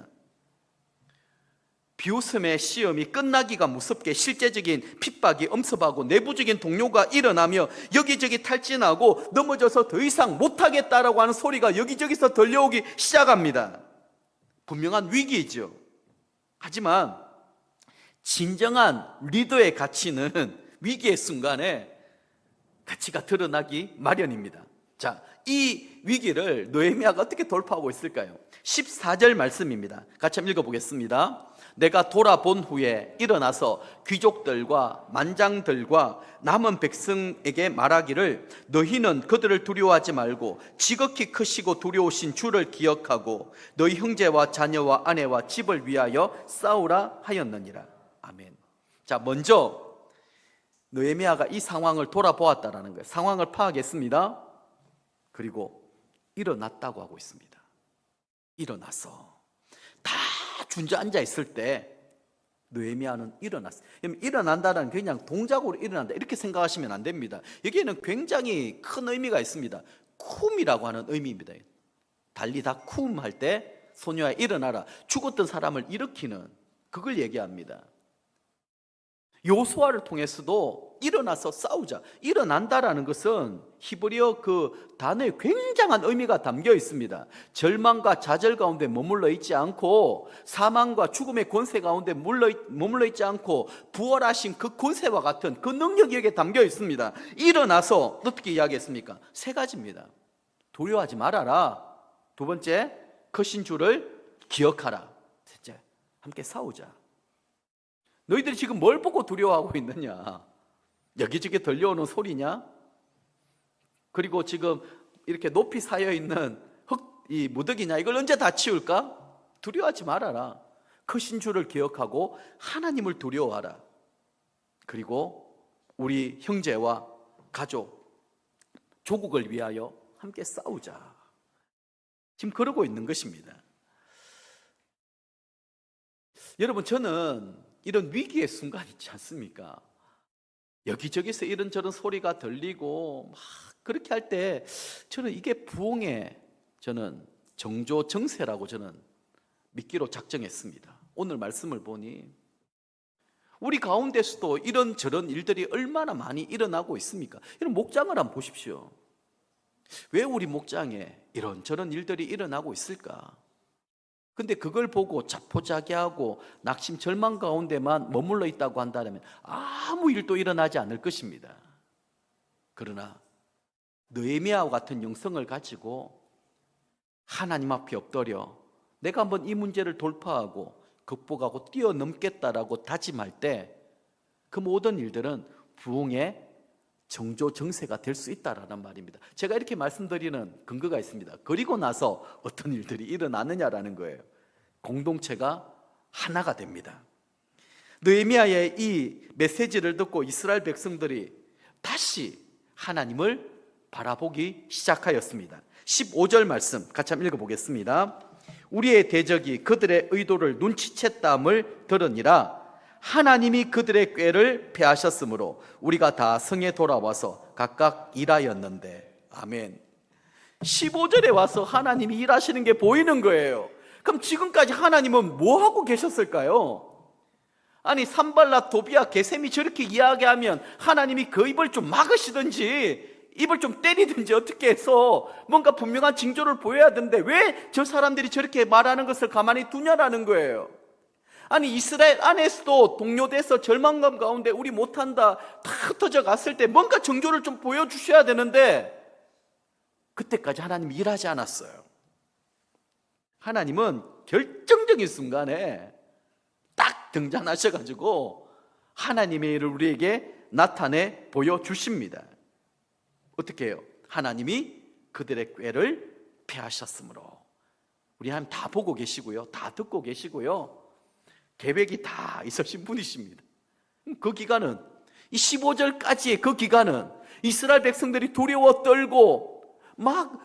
비웃음의 시험이 끝나기가 무섭게 실제적인 핍박이 엄습하고 내부적인 동요가 일어나며 여기저기 탈진하고 넘어져서 더 이상 못하겠다라고 하는 소리가 여기저기서 들려오기 시작합니다. 분명한 위기이죠. 하지만 진정한 리더의 가치는 위기의 순간에 가치가 드러나기 마련입니다. 자, 이 위기를 느헤미야가 어떻게 돌파하고 있을까요? 14절 말씀입니다. 같이 한번 읽어보겠습니다. 내가 돌아본 후에 일어나서 귀족들과 만장들과 남은 백성에게 말하기를 너희는 그들을 두려워하지 말고 지극히 크시고 두려우신 주를 기억하고 너희 형제와 자녀와 아내와 집을 위하여 싸우라 하였느니라. 아멘. 자, 먼저 느헤미야가 이 상황을 돌아보았다라는 거예요. 상황을 파악했습니다. 그리고 일어났다고 하고 있습니다. 일어나서 다 주저앉아 있을 때 느헤미야는 일어났어요. 일어난다는 그냥 동작으로 일어난다 이렇게 생각하시면 안 됩니다. 여기에는 굉장히 큰 의미가 있습니다. 쿰이라고 하는 의미입니다. 달리다 쿰 할 때 소녀야 일어나라, 죽었던 사람을 일으키는 그걸 얘기합니다. 요수아를 통해서도 일어나서 싸우자, 일어난다라는 것은 히브리어 그 단어에 굉장한 의미가 담겨 있습니다. 절망과 좌절 가운데 머물러 있지 않고 사망과 죽음의 권세 가운데 머물러 있지 않고 부활하신 그 권세와 같은 그 능력이 여기에 담겨 있습니다. 일어나서 어떻게 이야기했습니까? 세 가지입니다. 두려워하지 말아라. 두 번째, 크신 주를 기억하라. 셋째, 함께 싸우자. 너희들이 지금 뭘 보고 두려워하고 있느냐? 여기저기 들려오는 소리냐? 그리고 지금 이렇게 높이 쌓여있는 이 무더기냐? 이걸 언제 다 치울까? 두려워하지 말아라. 크신 주를 기억하고 하나님을 두려워하라. 그리고 우리 형제와 가족, 조국을 위하여 함께 싸우자. 지금 그러고 있는 것입니다. 여러분, 저는 이런 위기의 순간 있지 않습니까? 여기저기서 이런저런 소리가 들리고 막 그렇게 할 때 저는 이게 부흥의 저는 정조 정세라고 저는 믿기로 작정했습니다. 오늘 말씀을 보니 우리 가운데서도 이런저런 일들이 얼마나 많이 일어나고 있습니까? 이런 목장을 한번 보십시오. 왜 우리 목장에 이런저런 일들이 일어나고 있을까? 근데 그걸 보고 자포자기하고 낙심 절망 가운데만 머물러 있다고 한다면 아무 일도 일어나지 않을 것입니다. 그러나 느헤미야와 같은 영성을 가지고 하나님 앞에 엎드려 내가 한번 이 문제를 돌파하고 극복하고 뛰어넘겠다라고 다짐할 때 그 모든 일들은 부흥의 정조정세가 될 수 있다라는 말입니다. 제가 이렇게 말씀드리는 근거가 있습니다. 그리고 나서 어떤 일들이 일어나느냐라는 거예요. 공동체가 하나가 됩니다. 느헤미야의 이 메시지를 듣고 이스라엘 백성들이 다시 하나님을 바라보기 시작하였습니다. 15절 말씀 같이 한번 읽어보겠습니다. 우리의 대적이 그들의 의도를 눈치챘다함을 들으니라. 하나님이 그들의 꾀를 패하셨으므로 우리가 다 성에 돌아와서 각각 일하였는데. 아멘. 15절에 와서 하나님이 일하시는 게 보이는 거예요. 그럼 지금까지 하나님은 뭐 하고 계셨을까요? 아니, 산발락 도비아 게셈이 저렇게 이야기하면 하나님이 그 입을 좀 막으시든지 입을 좀 때리든지 어떻게 해서 뭔가 분명한 징조를 보여야 되는데 왜 저 사람들이 저렇게 말하는 것을 가만히 두냐라는 거예요. 아니, 이스라엘 안에서도 동료돼서 절망감 가운데 우리 못한다 다 흩어져 갔을 때 뭔가 징조를 좀 보여주셔야 되는데 그때까지 하나님이 일하지 않았어요. 하나님은 결정적인 순간에 딱 등장하셔가지고 하나님의 일을 우리에게 나타내 보여주십니다. 어떻게 해요? 하나님이 그들의 꾀를 패하셨으므로. 우리 하나님 다 보고 계시고요, 다 듣고 계시고요, 계획이 다 있으신 분이십니다. 그 기간은, 이 15절까지의 그 기간은 이스라엘 백성들이 두려워 떨고 막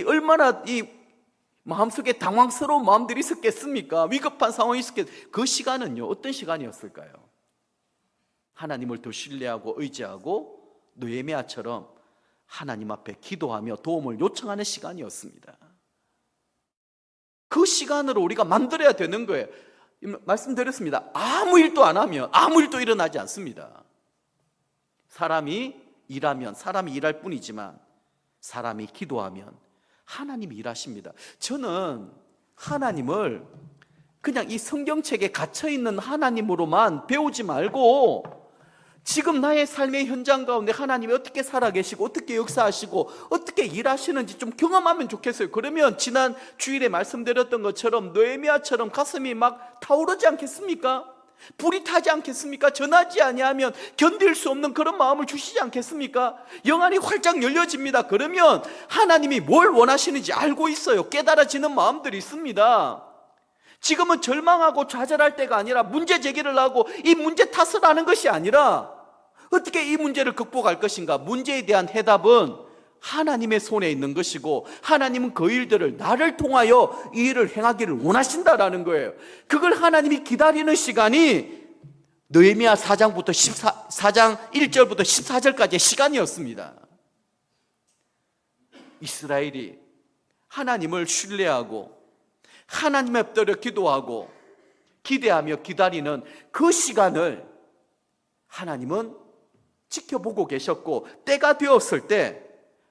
얼마나 마음속에 당황스러운 마음들이 있었겠습니까? 위급한 상황이 그 시간은요, 어떤 시간이었을까요? 하나님을 더 신뢰하고 의지하고 느헤미야처럼 하나님 앞에 기도하며 도움을 요청하는 시간이었습니다. 그 시간으로 우리가 만들어야 되는 거예요. 말씀드렸습니다. 아무 일도 안 하면 아무 일도 일어나지 않습니다. 사람이 일하면 사람이 일할 뿐이지만 사람이 기도하면 하나님이 일하십니다. 저는 하나님을 그냥 이 성경책에 갇혀있는 하나님으로만 배우지 말고 지금 나의 삶의 현장 가운데 하나님이 어떻게 살아계시고 어떻게 역사하시고 어떻게 일하시는지 좀 경험하면 좋겠어요. 그러면 지난 주일에 말씀드렸던 것처럼 느헤미야처럼 가슴이 막 타오르지 않겠습니까? 불이 타지 않겠습니까? 전하지 아니하면 견딜 수 없는 그런 마음을 주시지 않겠습니까? 영안이 활짝 열려집니다. 그러면 하나님이 뭘 원하시는지 알고 있어요. 깨달아지는 마음들이 있습니다. 지금은 절망하고 좌절할 때가 아니라 문제 제기를 하고 이 문제 탓을 하는 것이 아니라 어떻게 이 문제를 극복할 것인가? 문제에 대한 해답은 하나님의 손에 있는 것이고 하나님은 그 일들을 나를 통하여 이 일을 행하기를 원하신다라는 거예요. 그걸 하나님이 기다리는 시간이 느헤미야 4장부터 4장 1절부터 14절까지의 시간이었습니다. 이스라엘이 하나님을 신뢰하고 하나님 앞에 기도하고 기대하며 기다리는 그 시간을 하나님은 지켜보고 계셨고 때가 되었을 때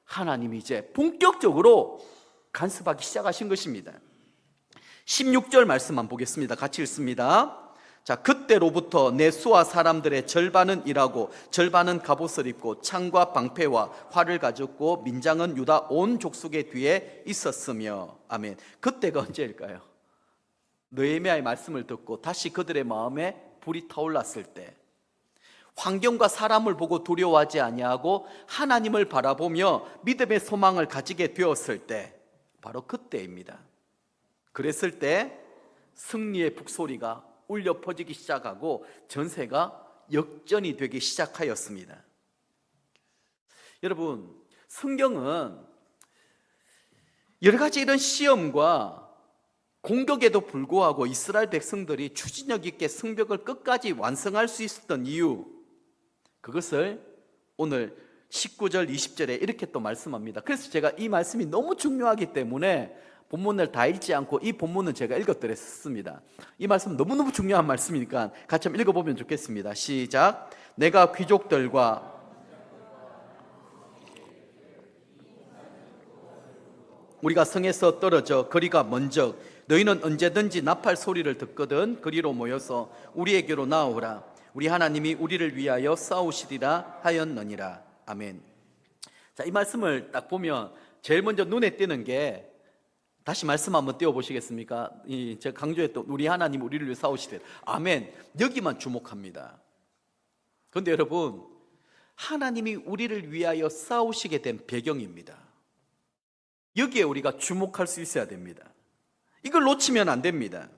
하나님이 이제 본격적으로 간섭하기 시작하신 것입니다. 16절 말씀만 보겠습니다. 같이 읽습니다. 자, 그때로부터 내 수하 사람들의 절반은 일하고 절반은 갑옷을 입고 창과 방패와 활을 가졌고 민장은 유다 온 족속의 뒤에 있었으며. 아멘. 그때가 언제일까요? 느헤미야의 말씀을 듣고 다시 그들의 마음에 불이 타올랐을 때, 환경과 사람을 보고 두려워하지 아니하고 하나님을 바라보며 믿음의 소망을 가지게 되었을 때, 바로 그때입니다. 그랬을 때 승리의 북소리가 울려 퍼지기 시작하고 전세가 역전이 되기 시작하였습니다. 여러분, 성경은 여러 가지 이런 시험과 공격에도 불구하고 이스라엘 백성들이 추진력 있게 성벽을 끝까지 완성할 수 있었던 이유, 그것을 오늘 19절 20절에 이렇게 또 말씀합니다. 그래서 제가 이 말씀이 너무 중요하기 때문에 본문을 다 읽지 않고 이 본문은 제가 읽어드렸습니다. 이 말씀 너무너무 중요한 말씀이니까 같이 한번 읽어보면 좋겠습니다. 시작. 내가 귀족들과 우리가 성에서 떨어져 거리가 먼저 너희는 언제든지 나팔 소리를 듣거든 거리로 모여서 우리에게로 나오라. 우리 하나님이 우리를 위하여 싸우시리라 하였느니라. 아멘. 자, 이 말씀을 딱 보면 제일 먼저 눈에 띄는 게, 다시 말씀 한번 띄워보시겠습니까? 제가 강조했던 우리 하나님 우리를 위해 싸우시리라. 아멘. 여기만 주목합니다. 그런데 여러분, 하나님이 우리를 위하여 싸우시게 된 배경입니다. 여기에 우리가 주목할 수 있어야 됩니다. 이걸 놓치면 안 됩니다.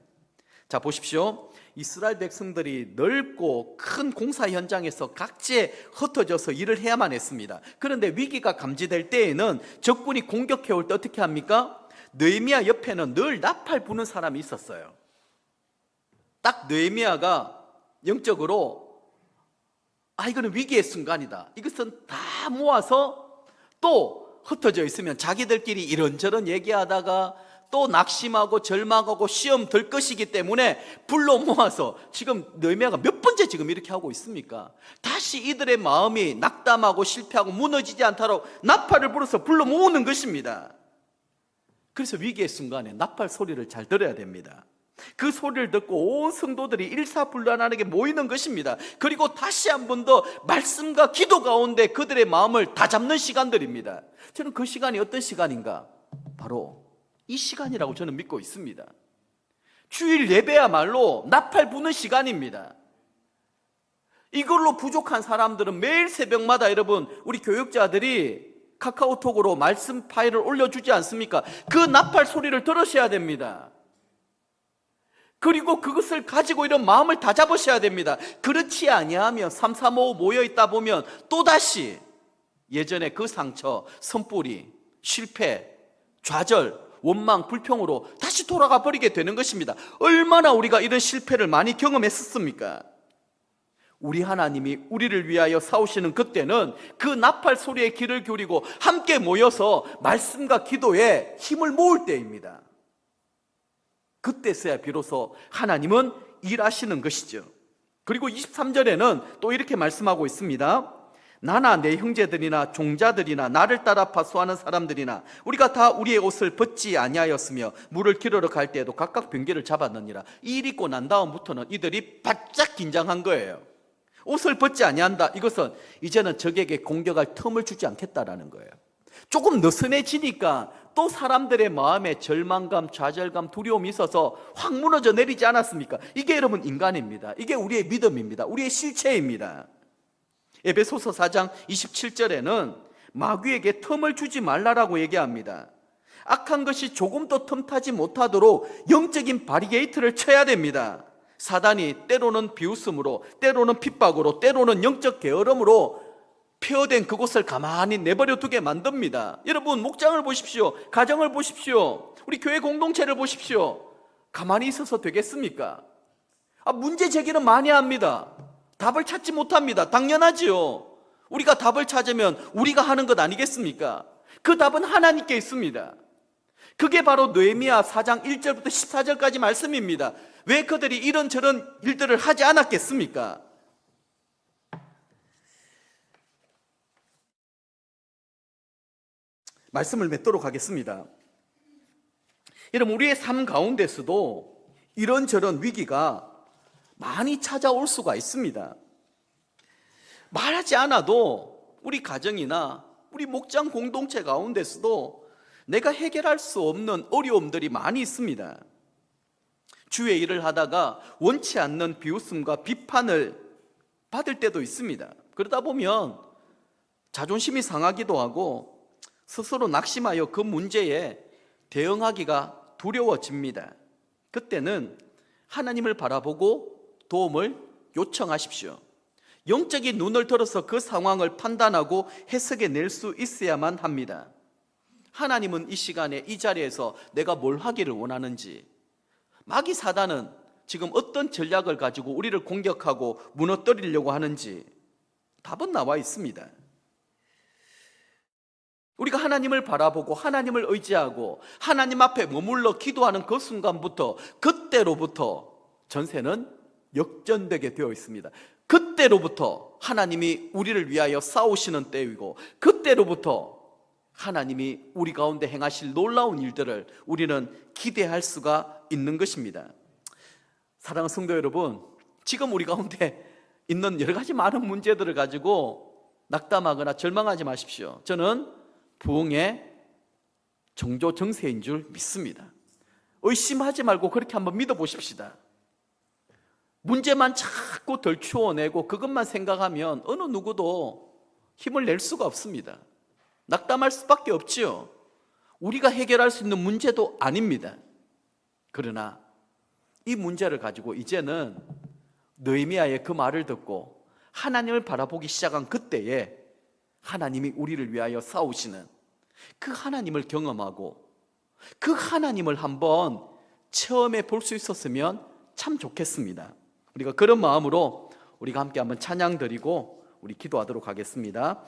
자, 보십시오. 이스라엘 백성들이 넓고 큰 공사 현장에서 각지에 흩어져서 일을 해야만 했습니다. 그런데 위기가 감지될 때에는 적군이 공격해 올 때 어떻게 합니까? 느헤미야 옆에는 늘 나팔 부는 사람이 있었어요. 딱 느헤미야가 영적으로 이거는 위기의 순간이다, 이것은 다 모아서 또 흩어져 있으면 자기들끼리 이런저런 얘기하다가 또 낙심하고 절망하고 시험 들 것이기 때문에 불러 모아서, 지금 느헤미야가 몇 번째 지금 이렇게 하고 있습니까? 다시 이들의 마음이 낙담하고 실패하고 무너지지 않도록 나팔을 불어서 불러 모으는 것입니다. 그래서 위기의 순간에 나팔 소리를 잘 들어야 됩니다. 그 소리를 듣고 온 성도들이 일사불란하게 모이는 것입니다. 그리고 다시 한 번 더 말씀과 기도 가운데 그들의 마음을 다잡는 시간들입니다. 저는 그 시간이 어떤 시간인가? 바로 이 시간이라고 저는 믿고 있습니다. 주일 예배야말로 나팔 부는 시간입니다. 이걸로 부족한 사람들은 매일 새벽마다 여러분, 우리 교육자들이 카카오톡으로 말씀 파일을 올려주지 않습니까? 그 나팔 소리를 들으셔야 됩니다. 그리고 그것을 가지고 이런 마음을 다 잡으셔야 됩니다. 그렇지 아니하면 3, 4, 5 모여있다 보면 또다시 예전에 그 상처, 선뿌리, 실패, 좌절, 원망, 불평으로 다시 돌아가 버리게 되는 것입니다. 얼마나 우리가 이런 실패를 많이 경험했었습니까? 우리 하나님이 우리를 위하여 싸우시는 그때는 그 나팔 소리에 귀를 기울이고 함께 모여서 말씀과 기도에 힘을 모을 때입니다. 그때서야 비로소 하나님은 일하시는 것이죠. 그리고 23절에는 또 이렇게 말씀하고 있습니다. 나나 내 형제들이나 종자들이나 나를 따라 파수하는 사람들이나 우리가 다 우리의 옷을 벗지 아니하였으며 물을 기르러 갈 때에도 각각 변기를 잡았느니라. 이 일 있고 난 다음부터는 이들이 바짝 긴장한 거예요. 옷을 벗지 아니한다. 이것은 이제는 적에게 공격할 틈을 주지 않겠다라는 거예요. 조금 느슨해지니까 또 사람들의 마음에 절망감, 좌절감, 두려움이 있어서 확 무너져 내리지 않았습니까? 이게 여러분 인간입니다. 이게 우리의 믿음입니다. 우리의 실체입니다. 에베소서 4장 27절에는 마귀에게 틈을 주지 말라라고 얘기합니다. 악한 것이 조금도 틈타지 못하도록 영적인 바리게이트를 쳐야 됩니다. 사단이 때로는 비웃음으로, 때로는 핍박으로, 때로는 영적 게으름으로 폐허된 그곳을 가만히 내버려 두게 만듭니다. 여러분, 목장을 보십시오. 가정을 보십시오. 우리 교회 공동체를 보십시오. 가만히 있어서 되겠습니까? 문제 제기는 많이 합니다. 답을 찾지 못합니다. 당연하지요. 우리가 답을 찾으면 우리가 하는 것 아니겠습니까? 그 답은 하나님께 있습니다. 그게 바로 느헤미야 4장 1절부터 14절까지 말씀입니다. 왜 그들이 이런저런 일들을 하지 않았겠습니까? 말씀을 맺도록 하겠습니다. 여러분, 우리의 삶 가운데서도 이런저런 위기가 많이 찾아올 수가 있습니다. 말하지 않아도 우리 가정이나 우리 목장 공동체 가운데서도 내가 해결할 수 없는 어려움들이 많이 있습니다. 주의 일을 하다가 원치 않는 비웃음과 비판을 받을 때도 있습니다. 그러다 보면 자존심이 상하기도 하고 스스로 낙심하여 그 문제에 대응하기가 두려워집니다. 그때는 하나님을 바라보고 도움을 요청하십시오. 영적인 눈을 들어서 그 상황을 판단하고 해석해 낼 수 있어야만 합니다. 하나님은 이 시간에 이 자리에서 내가 뭘 하기를 원하는지, 마귀 사단은 지금 어떤 전략을 가지고 우리를 공격하고 무너뜨리려고 하는지 답은 나와 있습니다. 우리가 하나님을 바라보고 하나님을 의지하고 하나님 앞에 머물러 기도하는 그 순간부터, 그때로부터 전세는 역전되게 되어 있습니다. 그때로부터 하나님이 우리를 위하여 싸우시는 때이고, 그때로부터 하나님이 우리 가운데 행하실 놀라운 일들을 우리는 기대할 수가 있는 것입니다. 사랑하는 성도 여러분, 지금 우리 가운데 있는 여러 가지 많은 문제들을 가지고 낙담하거나 절망하지 마십시오. 저는 부흥의 정조 정세인 줄 믿습니다. 의심하지 말고 그렇게 한번 믿어보십시다. 문제만 자꾸 덜추어내고 그것만 생각하면 어느 누구도 힘을 낼 수가 없습니다. 낙담할 수밖에 없지요. 우리가 해결할 수 있는 문제도 아닙니다. 그러나 이 문제를 가지고 이제는 느헤미야의 그 말을 듣고 하나님을 바라보기 시작한 그때에 하나님이 우리를 위하여 싸우시는 그 하나님을 경험하고 그 하나님을 한번 체험해 볼 수 있었으면 참 좋겠습니다. 우리가 그런 마음으로 우리가 함께 한번 찬양 드리고 우리 기도하도록 하겠습니다.